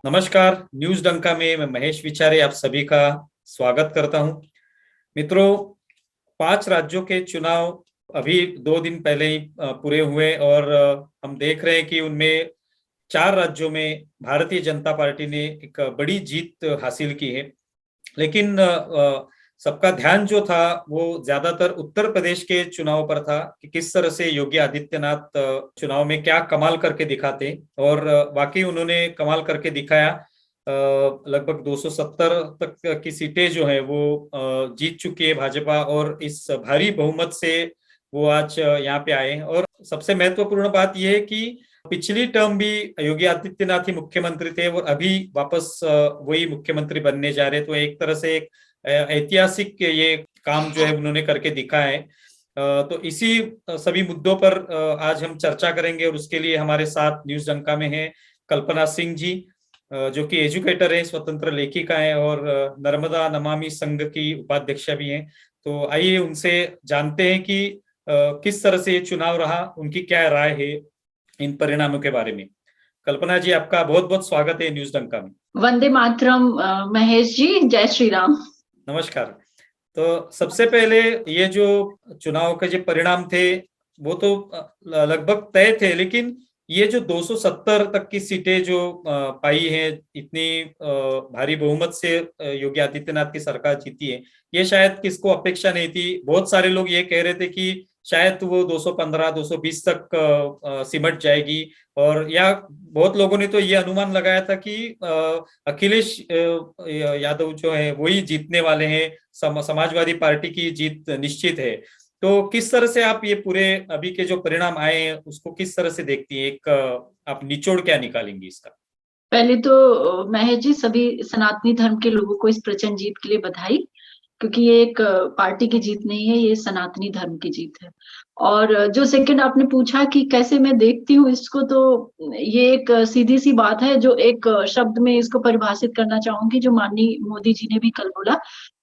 नमस्कार। न्यूज डंका में मैं महेश विचारे आप सभी का स्वागत करता हूं। मित्रों, 5 राज्यों के चुनाव अभी 2 दिन पहले ही पूरे हुए और हम देख रहे हैं कि उनमें 4 राज्यों में भारतीय जनता पार्टी ने एक बड़ी जीत हासिल की है। लेकिन सबका ध्यान जो था वो ज्यादातर उत्तर प्रदेश के चुनाव पर था कि किस तरह से योगी आदित्यनाथ चुनाव में क्या कमाल करके दिखाते। और वाकई उन्होंने कमाल करके दिखाया। लगभग 270 तक की सीटें जो है वो जीत चुकी है भाजपा, और इस भारी बहुमत से वो आज यहाँ पे आए। और सबसे महत्वपूर्ण बात यह है कि पिछली टर्म भी योगी आदित्यनाथ ही मुख्यमंत्री थे और अभी वापस वही मुख्यमंत्री बनने जा रहे। तो एक तरह से एक ऐतिहासिक ये काम जो है उन्होंने करके दिखाया है। तो इसी सभी मुद्दों पर आज हम चर्चा करेंगे, और उसके लिए हमारे साथ न्यूज डंका में है कल्पना सिंह जी, जो कि एजुकेटर है, स्वतंत्र लेखिका है और नर्मदा नमामि संघ की उपाध्यक्षा भी हैं। तो आइए उनसे जानते हैं कि किस तरह से ये चुनाव रहा, उनकी क्या राय है इन परिणामों के बारे में। कल्पना जी, आपका बहुत बहुत स्वागत है न्यूज डंका में। वंदे मातरम। महेश जी, जय श्री राम। नमस्कार। तो सबसे पहले ये जो चुनाव के जो परिणाम थे वो तो लगभग तय थे, लेकिन ये जो 270 तक की सीटें जो पाई है, इतनी भारी बहुमत से योगी आदित्यनाथ की सरकार जीती है, ये शायद किसको अपेक्षा नहीं थी। बहुत सारे लोग ये कह रहे थे कि शायद वो 215 220 तक सिमट जाएगी। और या बहुत लोगों ने तो ये अनुमान लगाया था कि अखिलेश यादव जो है वही जीतने वाले हैं, समाजवादी पार्टी की जीत निश्चित है। तो किस तरह से आप ये पूरे अभी के जो परिणाम आए हैं उसको किस तरह से देखती है, एक आप निचोड़ क्या निकालेंगी इसका? पहले तो महेश जी, सभी सनातनी धर्म के लोगों को इस प्रचंड जीत के लिए बधाई, क्योंकि ये एक पार्टी की जीत नहीं है, ये सनातनी धर्म की जीत है। और जो सेकंड आपने पूछा कि कैसे मैं देखती हूँ इसको, तो ये एक सीधी सी बात है, जो एक शब्द में इसको परिभाषित करना चाहूंगी, जो माननीय मोदी जी ने भी कल बोला,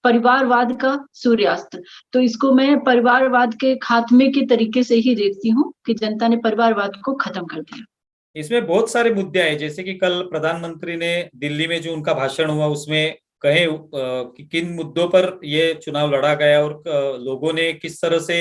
परिवारवाद का सूर्यास्त। तो इसको मैं परिवारवाद के खात्मे के तरीके से ही देखती हूँ कि जनता ने परिवारवाद को खत्म कर दिया। इसमें बहुत सारे मुद्दे आए, जैसे कि कल प्रधानमंत्री ने दिल्ली में जो उनका भाषण हुआ उसमें कहे कि किन मुद्दों पर ये चुनाव लड़ा गया और लोगों ने किस तरह से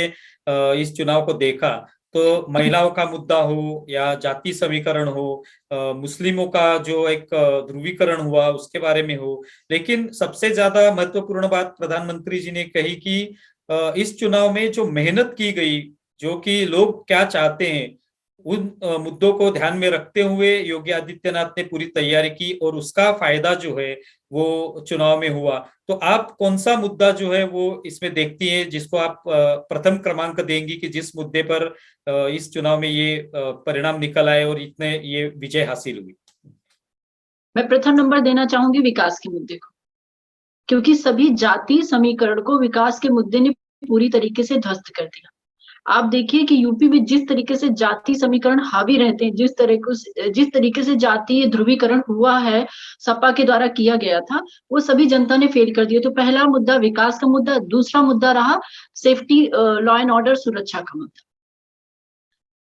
इस चुनाव को देखा। तो महिलाओं का मुद्दा हो या जाति समीकरण हो, मुस्लिमों का जो एक ध्रुवीकरण हुआ उसके बारे में हो, लेकिन सबसे ज्यादा महत्वपूर्ण बात प्रधानमंत्री जी ने कही कि इस चुनाव में जो मेहनत की गई, जो कि लोग क्या चाहते हैं, उन मुद्दों को ध्यान में रखते हुए योगी आदित्यनाथ ने पूरी तैयारी की और उसका फायदा जो है वो चुनाव में हुआ। तो आप कौन सा मुद्दा जो है वो इसमें देखती हैं जिसको आप प्रथम क्रमांक देंगी कि जिस मुद्दे पर इस चुनाव में ये परिणाम निकल आए और इतने ये विजय हासिल हुई? मैं प्रथम नंबर देना चाहूंगी विकास के मुद्दे को, क्योंकि सभी जाति समीकरण को विकास के मुद्दे ने पूरी तरीके से ध्वस्त कर दिया। आप देखिए कि यूपी में जिस तरीके से जाति समीकरण हावी रहते हैं, जिस तरीके से जातीय ध्रुवीकरण हुआ है, सपा के द्वारा किया गया था, वो सभी जनता ने फेल कर दिया। तो पहला मुद्दा विकास का मुद्दा, दूसरा मुद्दा रहा सेफ्टी, लॉ एंड ऑर्डर, सुरक्षा का मुद्दा,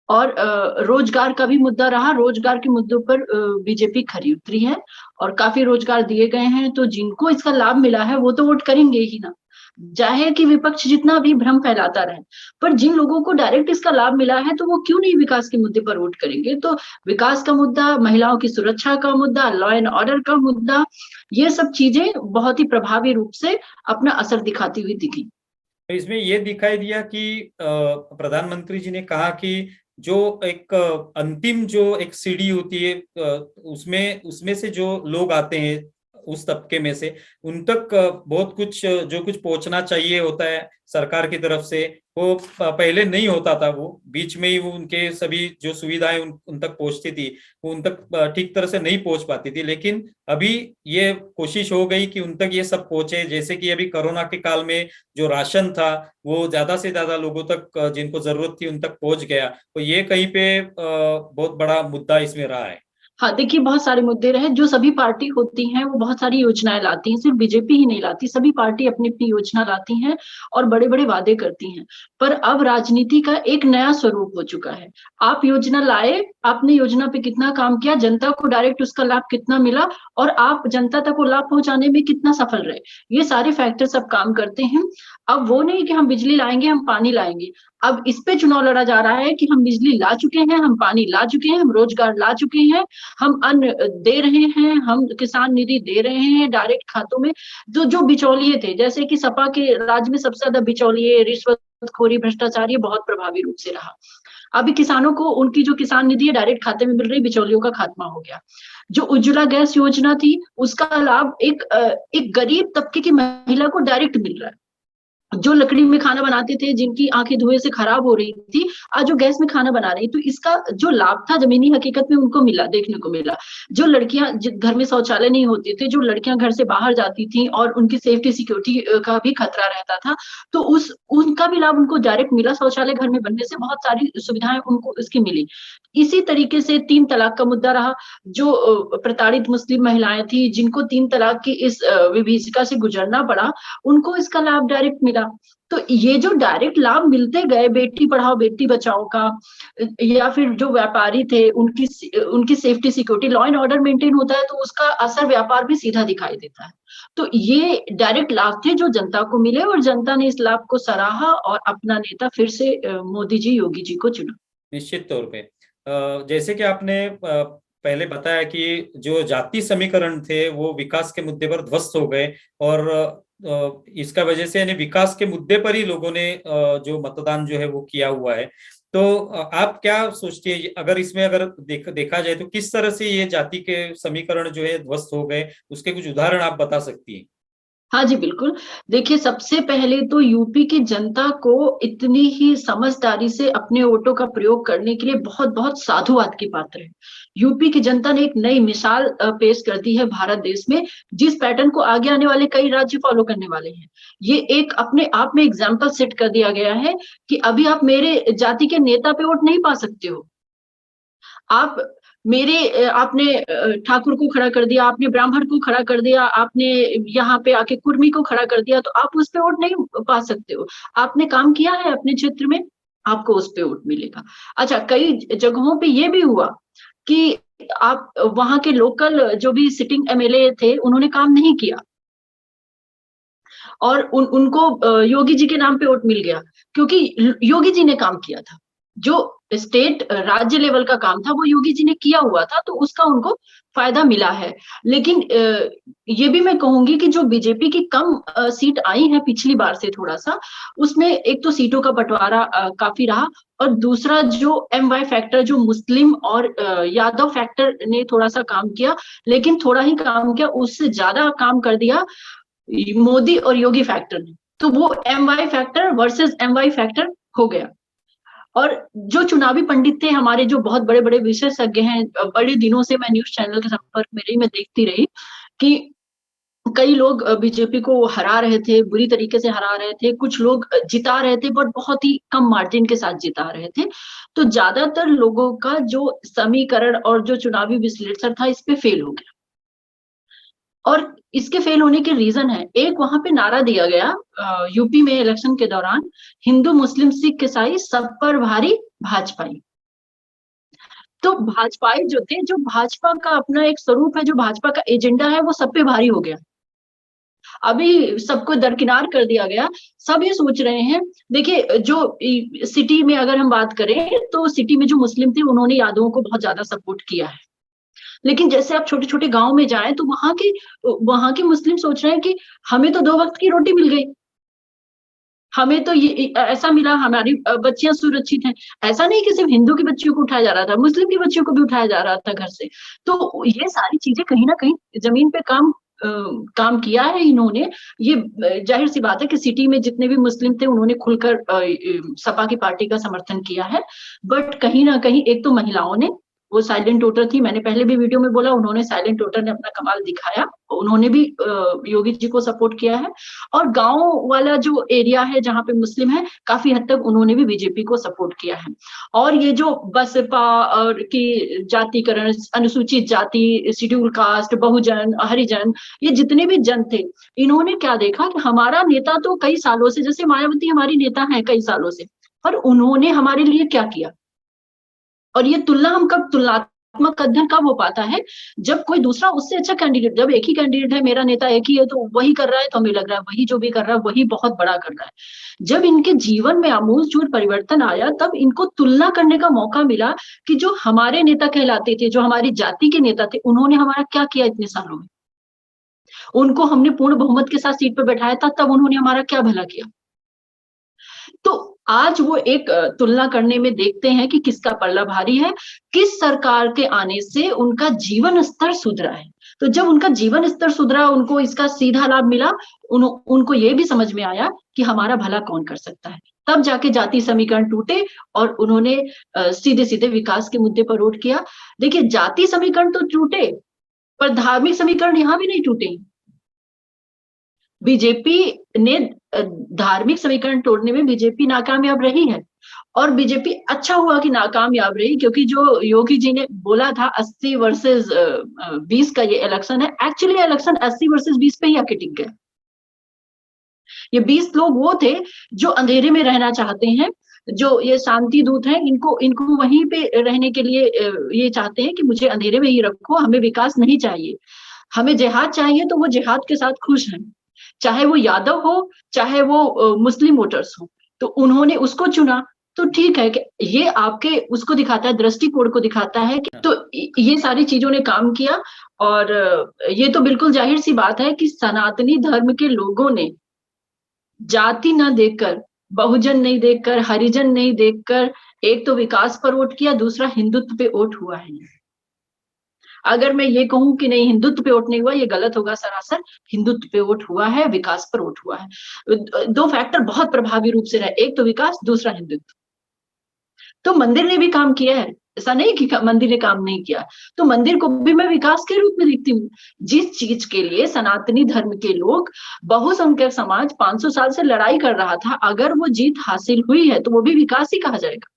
और रोजगार का भी मुद्दा रहा। रोजगार के मुद्दों पर बीजेपी खरी उतरी है और काफी रोजगार दिए गए हैं। तो जिनको इसका लाभ मिला है वो तो वोट करेंगे ही ना, चाहे कि विपक्ष जितना भी भ्रम फैलाता रहे, पर जिन लोगों को डायरेक्ट इसका लाभ मिला है तो वो क्यों नहीं विकास के मुद्दे पर वोट करेंगे। तो विकास का मुद्दा, महिलाओं की सुरक्षा का मुद्दा, लॉ एंड ऑर्डर का मुद्दा, ये सब चीजें बहुत ही प्रभावी रूप से अपना असर दिखाती हुई दिखी। तो इसमें ये दिखाई दिया कि प्रधानमंत्री जी ने कहा कि जो एक अंतिम जो एक सीढ़ी होती है, उसमें उसमें से जो लोग आते हैं उस तबके में से, उन तक बहुत कुछ जो कुछ पहुंचना चाहिए होता है सरकार की तरफ से, वो पहले नहीं होता था। वो बीच में ही वो उनके सभी जो सुविधाएं उन तक पहुंचती थी, वो उन तक ठीक तरह से नहीं पहुंच पाती थी। लेकिन अभी ये कोशिश हो गई कि उन तक ये सब पहुंचे। जैसे कि अभी कोरोना के काल में जो राशन था वो ज्यादा से ज्यादा लोगों तक, जिनको जरूरत थी उन तक पहुंच गया। तो ये कहीं पे बहुत बड़ा मुद्दा इसमें रहा है। हाँ, देखिए बहुत सारे मुद्दे रहे। जो सभी पार्टी होती हैं वो बहुत सारी योजनाएं लाती हैं, सिर्फ बीजेपी ही नहीं लाती, सभी पार्टी अपनी अपनी योजना लाती हैं और बड़े बड़े वादे करती हैं। पर अब राजनीति का एक नया स्वरूप हो चुका है। आप योजना लाए, आपने योजना पे कितना काम किया, जनता को डायरेक्ट उसका लाभ कितना मिला और आप जनता तक वो लाभ पहुंचाने में कितना सफल रहे, ये सारे फैक्टर सब काम करते हैं। अब वो नहीं कि हम बिजली लाएंगे, हम पानी लाएंगे। अब इस पे चुनाव लड़ा जा रहा है कि हम बिजली ला चुके हैं, हम पानी ला चुके हैं, हम रोजगार ला चुके हैं, हम अन्न दे रहे हैं, हम किसान निधि दे रहे हैं डायरेक्ट खातों में। जो जो बिचौलिए थे, जैसे कि सपा के राज में सबसे ज्यादा बिचौलिए, रिश्वतखोरी, भ्रष्टाचार ये बहुत प्रभावी रूप से रहा। अभी किसानों को उनकी जो किसान निधि है डायरेक्ट खाते में मिल रही, बिचौलियों का खात्मा हो गया। जो उज्ज्वला गैस योजना थी उसका लाभ एक गरीब तबके की महिला को डायरेक्ट मिल रहा है। जो लकड़ी में खाना बनाते थे, जिनकी आंखें धुएं से खराब हो रही थी, आज वो गैस में खाना बना रही। तो इसका जो लाभ था जमीनी हकीकत में उनको मिला, देखने को मिला। जो लड़कियां घर में शौचालय नहीं होते थे, जो लड़कियां घर से बाहर जाती थी और उनकी सेफ्टी सिक्योरिटी का भी खतरा रहता था, तो उनका भी लाभ उनको डायरेक्ट मिला। शौचालय घर में बनने से बहुत सारी सुविधाएं उनको इसकी मिली। इसी तरीके से 3 तलाक का मुद्दा रहा। जो प्रताड़ित मुस्लिम महिलाएं थी, जिनको 3 तलाक की इस विभीषिका से गुजरना पड़ा, उनको इसका लाभ डायरेक्ट मिला। तो ये जो डायरेक्ट लाभ मिलते गए, बेटी पढ़ाओ बेटी बचाओ का, या फिर जो व्यापारी थे उनकी safety security, law and order maintain होता है तो उसका असर व्यापार भी सीधा दिखाई देता है। तो ये डायरेक्ट लाभ थे जो जनता को मिले और जनता ने इस लाभ को सराहा और अपना नेता फिर से मोदी जी, योगी जी को चुना। निश्चित तौर पे जैसे कि आपने पहले बताया कि जो जाति समीकरण थे वो विकास के मुद्दे पर ध्वस्त हो गए, और इसका वजह से यानी विकास के मुद्दे पर ही लोगों ने जो मतदान जो है वो किया हुआ है। तो आप क्या सोचती है, अगर इसमें अगर देखा जाए तो किस तरह से ये जाति के समीकरण जो है ध्वस्त हो गए, उसके कुछ उदाहरण आप बता सकती हैं? हाँ जी, बिल्कुल। देखिए, सबसे पहले तो यूपी की जनता को इतनी ही समझदारी से अपने वोटों का प्रयोग करने के लिए बहुत-बहुत साधुवाद की पात्र है। यूपी की जनता ने एक नई मिसाल पेश कर दी है भारत देश में, जिस पैटर्न को आगे आने वाले कई राज्य फॉलो करने वाले हैं। ये एक अपने आप में एग्जाम्पल सेट कर दिया गया है कि अभी आप मेरे जाति के नेता पे वोट नहीं पा सकते हो। आप आपने ठाकुर को खड़ा कर दिया, आपने ब्राह्मण को खड़ा कर दिया, आपने यहाँ पे आके कुर्मी को खड़ा कर दिया, तो आप उस पे वोट नहीं पा सकते हो। आपने काम किया है अपने क्षेत्र में, आपको उस पे वोट मिलेगा। अच्छा, कई जगहों पे ये भी हुआ कि आप वहां के लोकल जो भी सिटिंग एमएलए थे, उन्होंने काम नहीं किया और उनको योगी जी के नाम पे वोट मिल गया, क्योंकि योगी जी ने काम किया था। जो स्टेट राज्य लेवल का काम था वो योगी जी ने किया हुआ था, तो उसका उनको फायदा मिला है। लेकिन ये भी मैं कहूंगी कि जो बीजेपी की कम सीट आई है पिछली बार से थोड़ा सा, उसमें एक तो सीटों का बंटवारा काफी रहा, और दूसरा जो MY फैक्टर, जो मुस्लिम और यादव फैक्टर ने थोड़ा सा काम किया, लेकिन थोड़ा ही काम किया, उससे ज्यादा काम कर दिया मोदी और योगी फैक्टर ने। तो वो MY factor versus MY factor हो गया। और जो चुनावी पंडित थे हमारे, जो बहुत बड़े बड़े विशेषज्ञ हैं, बड़े दिनों से मैं न्यूज चैनल के संपर्क में रही, मैं देखती रही कि कई लोग बीजेपी को हरा रहे थे, बुरी तरीके से हरा रहे थे, कुछ लोग जिता रहे थे, बट बहुत ही कम मार्जिन के साथ जिता रहे थे। तो ज्यादातर लोगों का जो समीकरण और जो चुनावी विश्लेषण था इस पे फेल हो गया। और इसके फेल होने के रीजन है, एक वहां पे नारा दिया गया यूपी में इलेक्शन के दौरान, हिंदू मुस्लिम सिख ईसाई सब पर भारी भाजपाई। तो भाजपाई जो थे, जो भाजपा का अपना एक स्वरूप है, जो भाजपा का एजेंडा है, वो सब पे भारी हो गया। अभी सबको दरकिनार कर दिया गया। सब ये सोच रहे हैं, देखिए जो सिटी में अगर हम बात करें तो सिटी में जो मुस्लिम थे उन्होंने यादवों को बहुत ज्यादा सपोर्ट किया है। लेकिन जैसे आप छोटे छोटे गांव में जाएं तो वहां के मुस्लिम सोच रहे हैं कि हमें तो 2 वक्त की रोटी मिल गई, हमें तो ये ऐसा मिला, हमारी बच्चियां सुरक्षित हैं। ऐसा नहीं कि सिर्फ हिंदू की बच्चियों को उठाया जा रहा था, मुस्लिम की बच्चियों को भी उठाया जा रहा था घर से। तो ये सारी चीजें कहीं ना कहीं जमीन पे काम किया है इन्होंने। ये जाहिर सी बात है कि सिटी में जितने भी मुस्लिम थे उन्होंने खुलकर सपा की पार्टी का समर्थन किया है। बट कहीं ना कहीं एक तो महिलाओं ने वो साइलेंट वोटर थी, मैंने पहले भी वीडियो में बोला, उन्होंने साइलेंट वोटर ने अपना कमाल दिखाया, उन्होंने भी योगी जी को सपोर्ट किया है। और गांव वाला जो एरिया है जहाँ पे मुस्लिम है, काफी हद तक उन्होंने भी बीजेपी को सपोर्ट किया है। और ये जो बसपा और की जातिकरण, अनुसूचित जाति, शेड्यूल कास्ट, बहुजन, हरिजन, ये जितने भी जन थे, इन्होंने क्या देखा कि हमारा नेता तो कई सालों से, जैसे मायावती हमारी नेता है कई सालों से, पर उन्होंने हमारे लिए क्या किया। और ये तुलना हम कब, तुलनात्मक अध्ययन कब हो पाता है, जब कोई दूसरा उससे अच्छा कैंडिडेट, जब एक ही कैंडिडेट है, मेरा नेता एक ही है, तो वही कर रहा है, तो हमें लग रहा है वही जो भी कर रहा है वही बहुत बड़ा कर रहा है। जब इनके जीवन में आमूलचूल परिवर्तन आया, तब इनको तुलना करने का मौका मिला कि जो हमारे नेता कहलाते थे, जो हमारी जाति के नेता थे, उन्होंने हमारा क्या किया इतने सालों में। उनको हमने पूर्ण बहुमत के साथ सीट पर बैठाया था, तब उन्होंने हमारा क्या भला किया। तो आज वो एक तुलना करने में देखते हैं कि किसका पल्ला भारी है, किस सरकार के आने से उनका जीवन स्तर सुधरा है। तो जब उनका जीवन स्तर सुधरा, उनको इसका सीधा लाभ मिला, उनको ये भी समझ में आया कि हमारा भला कौन कर सकता है। तब जाके जाति समीकरण टूटे और उन्होंने सीधे सीधे विकास के मुद्दे पर वोट किया। देखिए, जाति समीकरण तो टूटे, पर धार्मिक समीकरण यहाँ भी नहीं टूटे। बीजेपी ने धार्मिक समीकरण तोड़ने में बीजेपी नाकामयाब रही है, और बीजेपी अच्छा हुआ कि नाकामयाब रही, क्योंकि जो योगी जी ने बोला था 80 वर्सेस 20 का ये इलेक्शन है, एक्चुअली इलेक्शन 80 वर्सेस 20 पे ही आके टिक गया। ये 20 लोग वो थे जो अंधेरे में रहना चाहते हैं, जो ये शांति दूत हैं, इनको वहीं पे रहने के लिए ये चाहते हैं कि मुझे अंधेरे में ही रखो, हमें विकास नहीं चाहिए, हमें जिहाद चाहिए, तो वो जिहाद के साथ खुश हैं, चाहे वो यादव हो, चाहे वो मुस्लिम वोटर्स हो। तो उन्होंने उसको चुना, तो ठीक है कि ये आपके उसको दिखाता है, दृष्टिकोण को दिखाता है कि, तो ये सारी चीजों ने काम किया। और ये तो बिल्कुल जाहिर सी बात है कि सनातनी धर्म के लोगों ने जाति न देखकर, बहुजन नहीं देखकर, हरिजन नहीं देखकर, एक तो विकास पर वोट किया, दूसरा हिंदुत्व पे वोट हुआ है। अगर मैं ये कहूं कि नहीं हिंदुत्व पे वोट नहीं हुआ, ये गलत होगा सरासर। हिंदुत्व पे वोट हुआ है, विकास पर वोट हुआ है। दो फैक्टर बहुत प्रभावी रूप से रहे, एक तो विकास, दूसरा हिंदुत्व। तो मंदिर ने भी काम किया है, ऐसा नहीं कि मंदिर ने काम नहीं किया। तो मंदिर को भी मैं विकास के रूप में देखती हूँ। जिस चीज के लिए सनातनी धर्म के लोग, बहुसंख्यक समाज 500 साल से लड़ाई कर रहा था, अगर वो जीत हासिल हुई है तो वो भी विकास ही कहा जाएगा।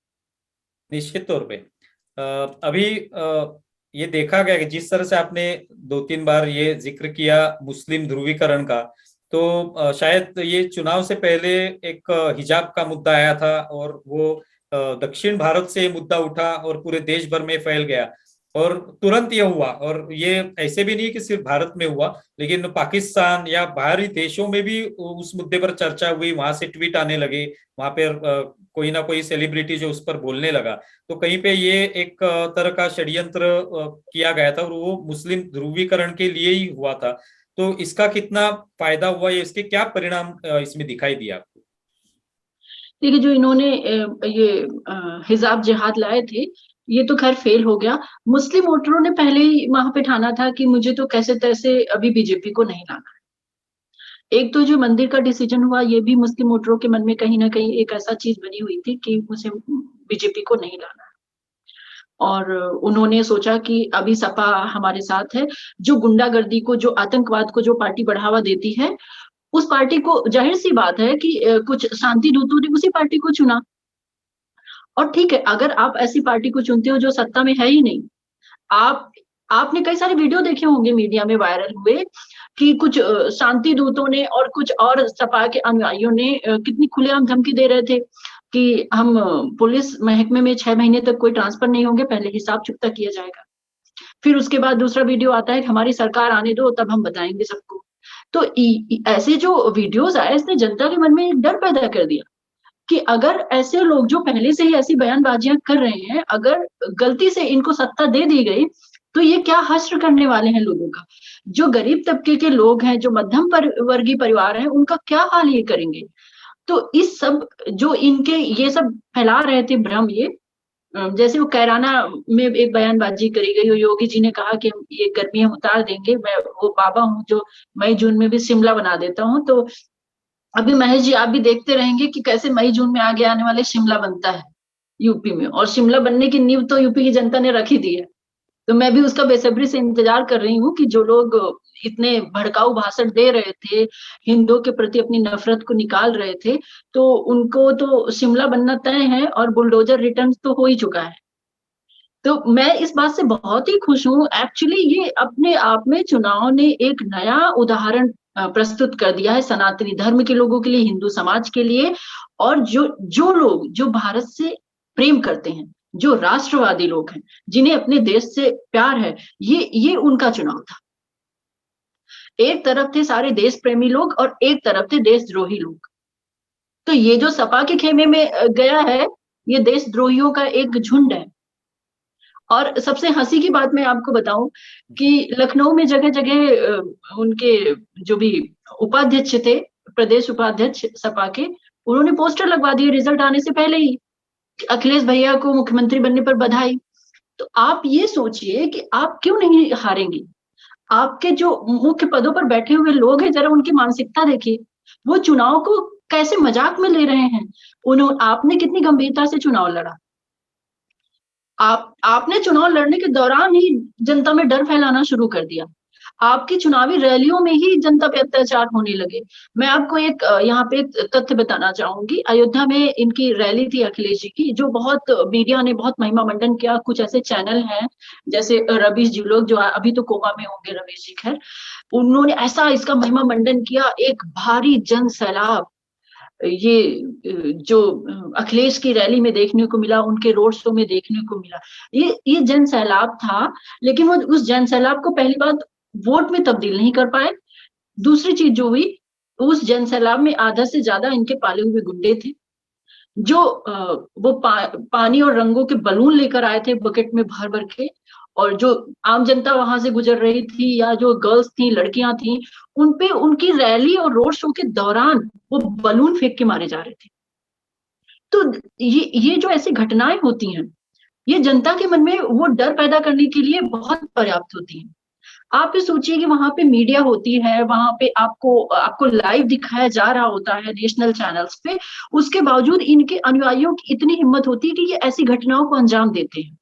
निश्चित तौर पे अभी ये देखा गया कि जिस तरह से आपने 2-3 बार ये जिक्र किया मुस्लिम ध्रुवीकरण का, तो शायद ये चुनाव से पहले एक हिजाब का मुद्दा आया था, और वो दक्षिण भारत से मुद्दा उठा और पूरे देश भर में फैल गया, और तुरंत ये हुआ। और ये ऐसे भी नहीं कि सिर्फ भारत में हुआ, लेकिन पाकिस्तान या बाहरी देशों में भी उस मुद्दे पर चर्चा हुई, वहां से ट्वीट आने लगे, वहां पर कोई ना कोई सेलिब्रिटी जो उस पर बोलने लगा। तो कहीं पे ये एक तरह का षड्यंत्र किया गया था, और वो मुस्लिम ध्रुवीकरण के लिए ही हुआ था। तो इसका कितना फायदा हुआ, ये इसके क्या परिणाम इसमें दिखाई दिया आपको? देखिए, जो इन्होंने ये हिजाब जिहाद लाए थे, ये तो खैर फेल हो गया। मुस्लिम वोटरों ने पहले ही वहां पे ठाना था कि मुझे तो कैसे तैसे अभी बीजेपी को नहीं लाना। एक तो जो मंदिर का डिसीजन हुआ, ये भी मुस्लिम वोटरों के मन में कहीं ना कहीं एक ऐसा चीज बनी हुई थी कि मुझे बीजेपी को नहीं लाना। और उन्होंने सोचा कि अभी सपा हमारे साथ है, जो गुंडागर्दी को, जो आतंकवाद को जो पार्टी बढ़ावा देती है, उस पार्टी को, जाहिर सी बात है कि कुछ शांति दूतों ने उसी पार्टी को चुना। और ठीक है, अगर आप ऐसी पार्टी को चुनते हो जो सत्ता में है ही नहीं, आप आपने कई सारे वीडियो देखे होंगे मीडिया में वायरल हुए कि कुछ शांति दूतों ने और कुछ और सपा के अनुयायियों ने कितनी खुलेआम धमकी दे रहे थे कि हम पुलिस महकमे में 6 महीने तक कोई ट्रांसफर नहीं होंगे, पहले हिसाब चुकता किया जाएगा। फिर उसके बाद दूसरा वीडियो आता है कि हमारी सरकार आने दो, तब हम बताएंगे सबको। तो ऐसे जो वीडियोस आए, इसने जनता के मन में एक डर पैदा कर दिया कि अगर ऐसे लोग जो पहले से ही ऐसी बयानबाजियां कर रहे हैं, अगर गलती से इनको सत्ता दे दी गई, तो ये क्या हश्र करने वाले हैं लोगों का। जो गरीब तबके के लोग हैं, जो मध्यम वर्गीय परिवार हैं, उनका क्या हाल ये करेंगे। तो इस सब जो इनके ये सब फैला रहे थे भ्रम, ये जैसे वो कैराना में एक बयानबाजी करी गई, योगी जी ने कहा कि ये गर्मी हम उतार देंगे, मैं वो बाबा हूँ जो मई जून में भी शिमला बना देता हूँ। तो अभी महेश जी, आप भी देखते रहेंगे कि कैसे मई जून में आगे आने वाले शिमला बनता है। यूपी में, और शिमला बनने की नींव तो यूपी की जनता ने रख ही दी है। तो मैं भी उसका बेसब्री से इंतजार कर रही हूँ कि जो लोग इतने भड़काऊ भाषण दे रहे थे, हिंदुओं के प्रति अपनी नफरत को निकाल रहे थे, तो उनको तो शिमला बनना तय है और बुलडोजर रिटर्न तो हो ही चुका है। तो मैं इस बात से बहुत ही खुश हूँ। एक्चुअली ये अपने आप में चुनाव ने एक नया उदाहरण प्रस्तुत कर दिया है सनातनी धर्म के लोगों के लिए, हिंदू समाज के लिए, और जो जो लोग जो भारत से प्रेम करते हैं, जो राष्ट्रवादी लोग हैं, जिन्हें अपने देश से प्यार है, ये उनका चुनाव था। एक तरफ थे सारे देश प्रेमी लोग और एक तरफ थे देशद्रोही लोग। तो ये जो सपा के खेमे में गया है, ये देशद्रोहियों का एक झुंड है। और सबसे हंसी की बात मैं आपको बताऊं कि लखनऊ में जगह जगह उनके जो भी उपाध्यक्ष थे, प्रदेश उपाध्यक्ष सपा के, उन्होंने पोस्टर लगवा दिए रिजल्ट आने से पहले ही, अखिलेश भैया को मुख्यमंत्री बनने पर बधाई। तो आप ये सोचिए कि आप क्यों नहीं हारेंगे। आपके जो मुख्य पदों पर बैठे हुए लोग हैं, जरा उनकी मानसिकता देखिए, वो चुनाव को कैसे मजाक में ले रहे हैं। आपने कितनी गंभीरता से चुनाव लड़ा। आपने चुनाव लड़ने के दौरान ही जनता में डर फैलाना शुरू कर दिया। आपकी चुनावी रैलियों में ही जनता पे अत्याचार होने लगे। मैं आपको एक यहाँ पे एक तथ्य बताना चाहूंगी। अयोध्या में इनकी रैली थी अखिलेश जी की, जो बहुत मीडिया ने बहुत महिमा मंडन किया। कुछ ऐसे चैनल हैं जैसे रवीश जी लोग, जो अभी तो कोमा में होंगे रवीश जी, खैर, उन्होंने ऐसा इसका महिमा मंडन किया। एक भारी जन सैलाब ये जो अखिलेश की रैली में देखने को मिला, उनके रोड शो में देखने को मिला, ये जन सैलाब था। लेकिन वो उस जन सैलाब को पहली बात वोट में तब्दील नहीं कर पाए। दूसरी चीज जो हुई, उस जन सैलाब में आधा से ज्यादा इनके पाले हुए गुंडे थे, जो वो पानी और रंगों के बलून लेकर आए थे बकेट में भर भर के, और जो आम जनता वहां से गुजर रही थी या जो गर्ल्स थी, लड़कियां थी, उनपे उनकी रैली और रोड शो के दौरान वो बलून फेंक के मारे जा रहे थे। तो ये जो ऐसी घटनाएं होती हैं, ये जनता के मन में वो डर पैदा करने के लिए बहुत पर्याप्त होती है। आप ये सोचिए कि वहां पे मीडिया होती है, वहां पे आपको आपको लाइव दिखाया जा रहा होता है नेशनल चैनल्स पे, उसके बावजूद इनके अनुयायियों की इतनी हिम्मत होती है कि ये ऐसी घटनाओं को अंजाम देते हैं।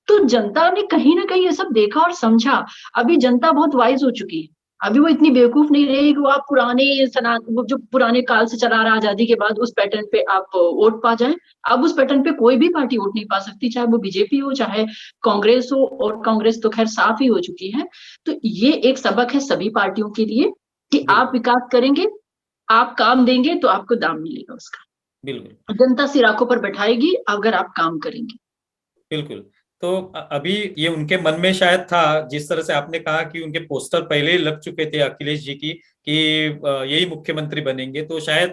तो जनता ने कहीं ना कहीं ये सब देखा और समझा। अभी जनता बहुत वाइज हो चुकी है। अभी वो इतनी बेवकूफ नहीं रहेगी कि वो आप पुराने वो जो पुराने काल से चला रहा आजादी के बाद उस पैटर्न पे आप वोट पा जाए। अब उस पैटर्न पे कोई भी पार्टी वोट नहीं पा सकती, चाहे वो बीजेपी हो चाहे कांग्रेस हो, और कांग्रेस तो खैर साफ ही हो चुकी है। तो ये एक सबक है सभी पार्टियों के लिए कि आप विकास करेंगे, आप काम देंगे तो आपको दाम मिलेगा उसका। बिल्कुल, जनता सिर आंखों पर बैठाएगी अगर आप काम करेंगे। बिल्कुल। तो अभी ये उनके मन में शायद था, जिस तरह से आपने कहा कि उनके पोस्टर पहले ही लग चुके थे अखिलेश जी की कि यही मुख्यमंत्री बनेंगे, तो शायद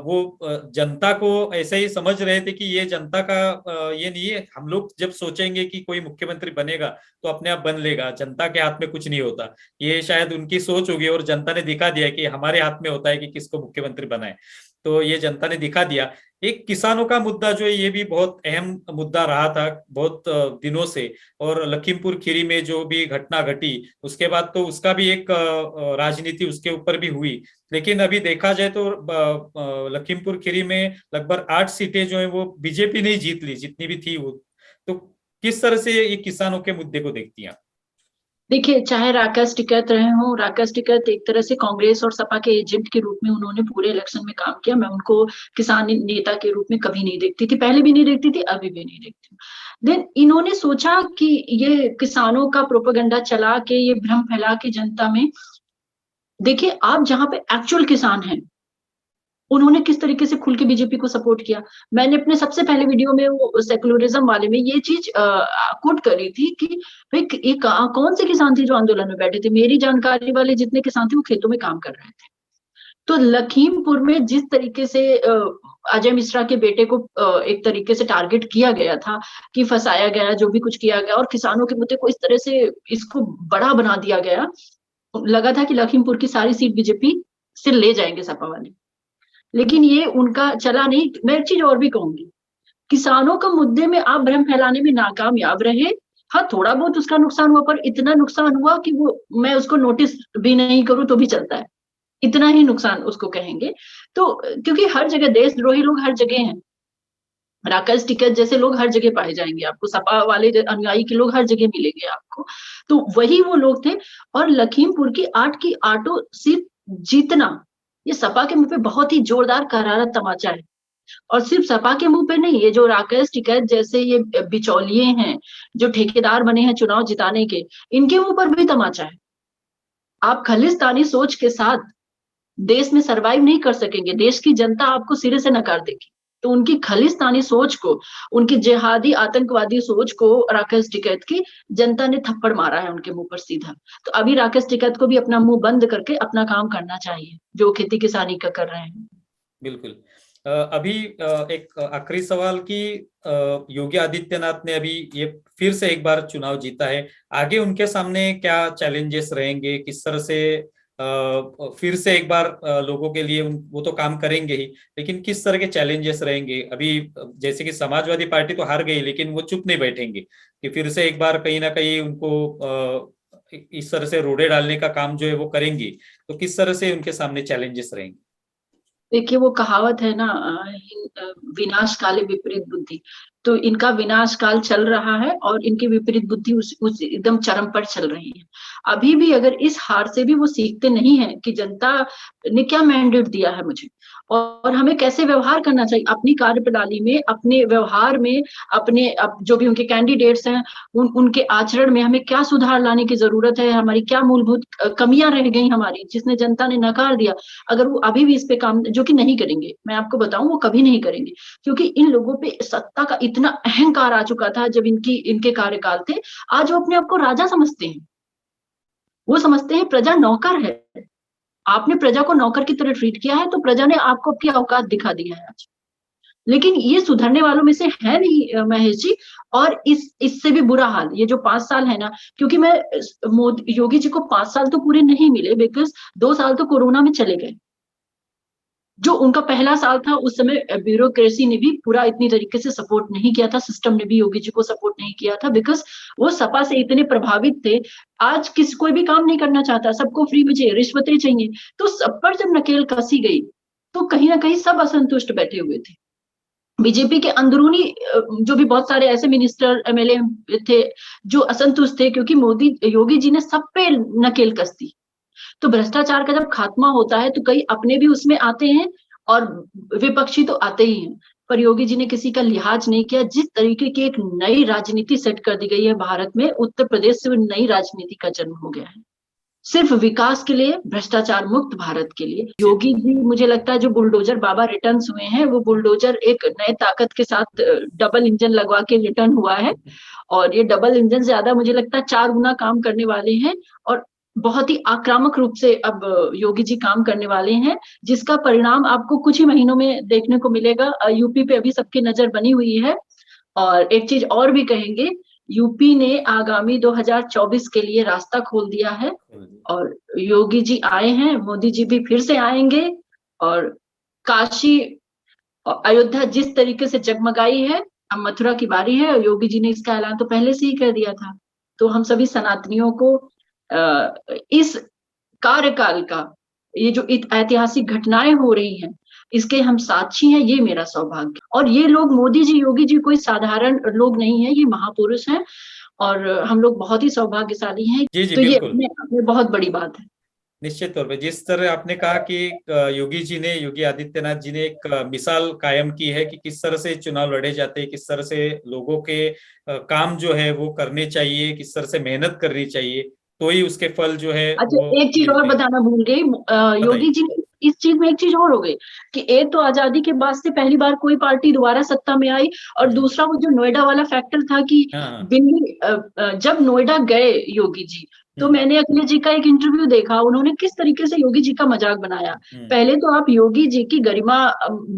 वो जनता को ऐसे ही समझ रहे थे कि ये जनता का ये नहीं है, हम लोग जब सोचेंगे कि कोई मुख्यमंत्री बनेगा तो अपने आप बन लेगा, जनता के हाथ में कुछ नहीं होता। ये शायद उनकी सोच होगी और जनता ने दिखा दिया कि हमारे हाथ में होता है कि किसको मुख्यमंत्री बनाए। तो ये जनता ने दिखा दिया। एक किसानों का मुद्दा जो है, ये भी बहुत अहम मुद्दा रहा था बहुत दिनों से, और लखीमपुर खीरी में जो भी घटना घटी उसके बाद तो उसका भी एक राजनीति उसके ऊपर भी हुई। लेकिन अभी देखा जाए तो लखीमपुर खीरी में लगभग 8 सीटें जो है वो बीजेपी ने जीत ली, जितनी भी थी वो। तो किस तरह से ये किसानों के मुद्दे को देखती हैं? देखिए, चाहे राकेश टिकैत रहे हों, राकेश टिकैत एक तरह से कांग्रेस और सपा के एजेंट के रूप में उन्होंने पूरे इलेक्शन में काम किया। मैं उनको किसान नेता के रूप में कभी नहीं देखती थी, पहले भी नहीं देखती थी, अभी भी नहीं देखती। देन इन्होंने सोचा कि ये किसानों का प्रोपेगेंडा चला के, ये भ्रम फैला के जनता में, देखिए आप जहां पे एक्चुअल किसान हैं, उन्होंने किस तरीके से खुल के बीजेपी को सपोर्ट किया। मैंने अपने सबसे पहले वीडियो में वो सेकुलरिज्म वाले में ये चीज कोट करी थी कि भाई ये कौन से किसान थे जो आंदोलन में बैठे थे। मेरी जानकारी वाले जितने किसान थे वो खेतों में काम कर रहे थे। तो लखीमपुर में जिस तरीके से अजय मिश्रा के बेटे को एक तरीके से टारगेट किया गया था, कि फंसाया गया, जो भी कुछ किया गया, और किसानों के मुद्दे को इस तरह से इसको बड़ा बना दिया गया, लगा था कि लखीमपुर की सारी सीट बीजेपी से ले जाएंगे सपा वाले। लेकिन ये उनका चला नहीं। मैं एक चीज और भी कहूंगी, किसानों का मुद्दे में आप भ्रम फैलाने में नाकामयाब रहे। हाँ, थोड़ा बहुत उसका नुकसान हुआ, पर इतना नुकसान हुआ कि वो मैं उसको नोटिस भी नहीं करूं तो भी चलता है, इतना ही नुकसान उसको कहेंगे। तो क्योंकि हर जगह देशद्रोही लोग हर जगह हैं। राकेश टिकैत जैसे लोग हर जगह पाए जाएंगे आपको, सपा वाले अनुयायी के लोग हर जगह मिलेंगे आपको। तो वही वो लोग थे। और लखीमपुर की आटो सीट जीतना, ये सपा के मुंह पे बहुत ही जोरदार करारा तमाचा है। और सिर्फ सपा के मुंह पे नहीं, ये जो राकेश टिकैत जैसे ये बिचौलिए हैं, जो ठेकेदार बने हैं चुनाव जिताने के, इनके मुंह पर भी तमाचा है। आप खालिस्तानी सोच के साथ देश में सरवाइव नहीं कर सकेंगे, देश की जनता आपको सिरे से नकार देगी। तो उनकी खालिस्तानी सोच को, उनकी जिहादी आतंकवादी सोच को राकेश टिकैत की जनता ने थप्पड़ मारा है उनके मुंह पर सीधा। तो अभी राकेश टिकैत को भी अपना मुंह बंद करके अपना काम करना चाहिए जो खेती किसानी का कर रहे हैं। बिल्कुल। अभी एक आखिरी सवाल की, योगी आदित्यनाथ ने अभी ये फिर से एक बार चुनाव जीता है, आगे उनके सामने क्या चैलेंजेस रहेंगे, किस तरह से फिर से एक बार लोगों के लिए वो तो काम करेंगे ही, लेकिन किस तरह के चैलेंजेस रहेंगे? अभी जैसे कि समाजवादी पार्टी तो हार गई, लेकिन वो चुप नहीं बैठेंगे कि फिर से एक बार कहीं ना कहीं उनको इस तरह से रोड़े डालने का काम जो है वो करेंगी। तो किस तरह से उनके सामने चैलेंजेस रहेंगे? देखिए वो कहावत है ना, विनाश काले विपरीत बुद्धि। तो इनका विनाश काल चल रहा है और इनकी विपरीत बुद्धि उस एकदम चरम पर चल रही है। अभी भी अगर इस हार से भी वो सीखते नहीं है कि जनता ने क्या मैंडेट दिया है मुझे, और हमें कैसे व्यवहार करना चाहिए अपनी कार्यप्रणाली में, अपने व्यवहार में, जो भी उनके कैंडिडेट्स हैं उनके आचरण में हमें क्या सुधार लाने की जरूरत है, हमारी क्या मूलभूत कमियां रह गई हमारी जिसने जनता ने नकार दिया। अगर वो अभी भी इस पे काम, जो कि नहीं करेंगे, मैं आपको बताऊं वो कभी नहीं करेंगे, क्योंकि इन लोगों पे सत्ता का इतना अहंकार आ चुका था जब इनके कार्यकाल थे। आज वो अपने आप को राजा समझते हैं, वो समझते हैं प्रजा नौकर है। आपने प्रजा को नौकर की तरह ट्रीट किया है तो प्रजा ने आपको अपनी औकात दिखा दी है आज। लेकिन ये सुधरने वालों में से है नहीं महेश जी। और इससे भी बुरा हाल ये जो 5 साल है ना, क्योंकि मैं मोदी योगी जी को 5 साल तो पूरे नहीं मिले, बिकॉज 2 साल तो कोरोना में चले गए। जो उनका पहला साल था उस समय ब्यूरोक्रेसी ने भी पूरा इतनी तरीके से सपोर्ट नहीं किया था, सिस्टम ने भी योगी जी को सपोर्ट नहीं किया था, बिकॉज वो सपा से इतने प्रभावित थे। आज कोई भी काम नहीं करना चाहता, सबको फ्री में चाहिए, रिश्वतें चाहिए। तो सब पर जब नकेल कसी गई तो कहीं ना कहीं सब असंतुष्ट बैठे हुए थे। बीजेपी के अंदरूनी जो भी बहुत सारे ऐसे मिनिस्टर एमएलए थे जो असंतुष्ट थे, क्योंकि योगी जी ने सब पे नकेल कस दी। तो भ्रष्टाचार का जब खात्मा होता है तो कई अपने भी उसमें आते हैं और विपक्षी तो आते ही हैं। पर योगी जी ने किसी का लिहाज नहीं किया। जिस तरीके की एक नई राजनीति सेट कर दी गई है भारत में, उत्तर प्रदेश से नई राजनीति का जन्म हो गया है, सिर्फ विकास के लिए, भ्रष्टाचार मुक्त भारत के लिए। योगी जी मुझे लगता है जो बुलडोजर बाबा रिटर्न हुए हैं, वो बुलडोजर एक नए ताकत के साथ डबल इंजन लगवा के रिटर्न हुआ है। और ये डबल इंजन ज्यादा मुझे लगता है 4 गुना काम करने वाले हैं और बहुत ही आक्रामक रूप से अब योगी जी काम करने वाले हैं, जिसका परिणाम आपको कुछ ही महीनों में देखने को मिलेगा। यूपी पे अभी सबकी नजर बनी हुई है। और एक चीज और भी कहेंगे, यूपी ने आगामी 2024 के लिए रास्ता खोल दिया है। और योगी जी आए हैं, मोदी जी भी फिर से आएंगे। और काशी और अयोध्या जिस तरीके से जगमगाई है, अब मथुरा की बारी है। और योगी जी ने इसका ऐलान तो पहले से ही कर दिया था। तो हम सभी सनातनियों को इस कार्यकाल का, ये जो ऐतिहासिक घटनाएं हो रही हैं, इसके हम साक्षी हैं, ये मेरा सौभाग्य। और ये लोग, मोदी जी योगी जी कोई साधारण लोग नहीं है, ये महापुरुष हैं और हम लोग बहुत ही सौभाग्यशाली हैं। जी जी तो ये बिल्कुल, अपने बहुत बड़ी बात है। निश्चित तौर पे जिस तरह आपने कहा कि योगी आदित्यनाथ जी ने एक मिसाल कायम की है कि किस तरह से चुनाव लड़े जाते हैं, किस तरह से लोगों के काम जो है वो करने चाहिए, किस तरह से मेहनत करनी चाहिए, तो ही उसके फल जो है अच्छा, वो एक चीज और मिलते हैं। बताना भूल गई। योगी बताइए। जी इस चीज में एक चीज और हो गई कि एक तो आजादी के बाद से पहली बार कोई पार्टी दोबारा सत्ता में आई, और जी। दूसरा वो जो नोएडा वाला फैक्टर था कि हाँ हाँ। दिल्ली, जब नोएडा गए योगी जी, तो मैंने अखिलेश जी का एक इंटरव्यू देखा, उन्होंने किस तरीके से योगी जी का मजाक बनाया। पहले तो आप योगी जी की गरिमा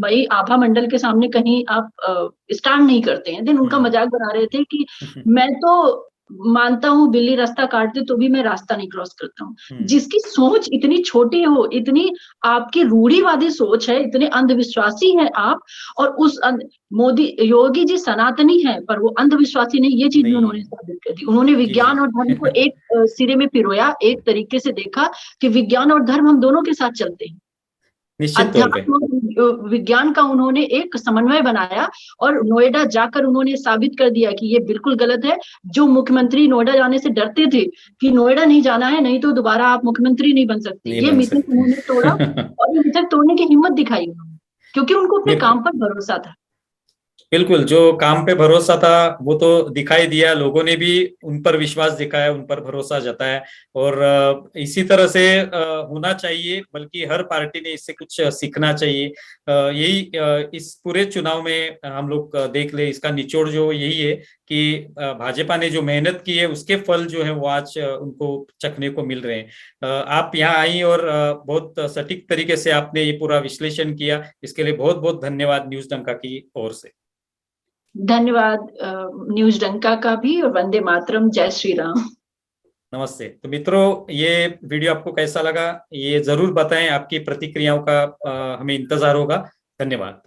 मई आभा मंडल के सामने कहीं आप स्टैंड नहीं करते हैं, देन उनका मजाक बना रहे थे कि मैं तो मानता हूँ बिल्ली रास्ता काट दे तो भी मैं रास्ता नहीं क्रॉस करता हूँ। जिसकी सोच इतनी छोटी हो, इतनी आपकी रूढ़िवादी सोच है, इतने अंधविश्वासी हैं आप, और मोदी योगी जी सनातनी है पर वो अंधविश्वासी नहीं, ये चीज भी नहीं। उन्होंने साबित कर दी। उन्होंने जी जी। विज्ञान और धर्म को एक सिरे में पिरोया, एक तरीके से देखा कि विज्ञान और धर्म हम दोनों के साथ चलते हैं। निश्चित तौर पे। अध्यात्म और विज्ञान का उन्होंने एक समन्वय बनाया और नोएडा जाकर उन्होंने साबित कर दिया कि ये बिल्कुल गलत है। जो मुख्यमंत्री नोएडा जाने से डरते थे कि नोएडा नहीं जाना है, नहीं तो दोबारा आप मुख्यमंत्री नहीं बन सकते, नहीं ये बन मिथक सकते। उन्होंने तोड़ा और ये मिथक तोड़ने की हिम्मत दिखाई उन्होंने, क्योंकि उनको अपने काम पर भरोसा था। बिल्कुल, जो काम पे भरोसा था वो तो दिखाई दिया, लोगों ने भी उन पर विश्वास दिखाया, उन पर भरोसा जताया। और इसी तरह से होना चाहिए, बल्कि हर पार्टी ने इससे कुछ सीखना चाहिए। यही इस पूरे चुनाव में हम लोग देख ले, इसका निचोड़ जो यही है कि भाजपा ने जो मेहनत की है उसके फल जो है वो आज उनको चखने को मिल रहे हैं। आप यहाँ आई और बहुत सटीक तरीके से आपने ये पूरा विश्लेषण किया, इसके लिए बहुत बहुत धन्यवाद न्यूज डंका की ओर से। धन्यवाद न्यूज डंका का भी, और वंदे मातरम, जय श्री राम। नमस्ते। तो मित्रों, ये वीडियो आपको कैसा लगा ये जरूर बताएं, आपकी प्रतिक्रियाओं का हमें इंतजार होगा। धन्यवाद।